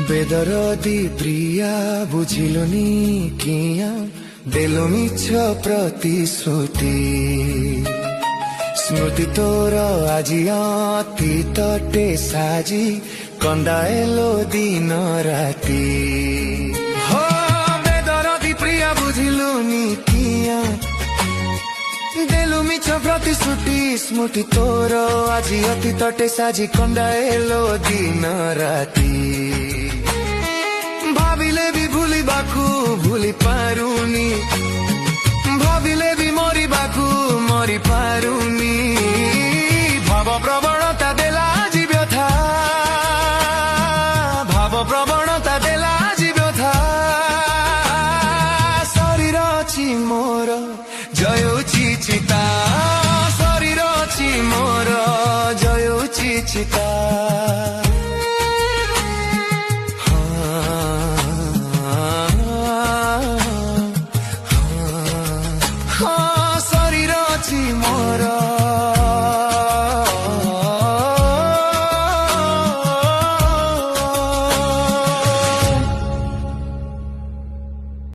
বেদরদি প্রিয়া বুঝিলুনি কিয়া দেলু মিছ প্রতিশ্রুতি স্মৃতি তোর আজি অতীতটে সাজি কন্দায়েলো দিন রাতি হো বেদরদি প্রিয়া বুঝিলুনি কিয়া দেলু মিছ প্রতিশ্রুতি স্মৃতি তোর আজি অতীতটে সাজি কন্দায়েলো দিন রাতি ভাবিলে বি ভুলিবাকু ভুলি পাରୁନି ভাবিলে বি মরিবাকু মরি পাରୁନି ভাব প্রবণতা দেলা আଜି ব্যথা ভাব প্রবণতা দেলা আଜି ব্যথা শরীর ଅଛି ମୋର ଜୟଉଛି ଚିତା ଶରୀର ଅଛି ମୋର ଜୟଉଛି ଚିତା।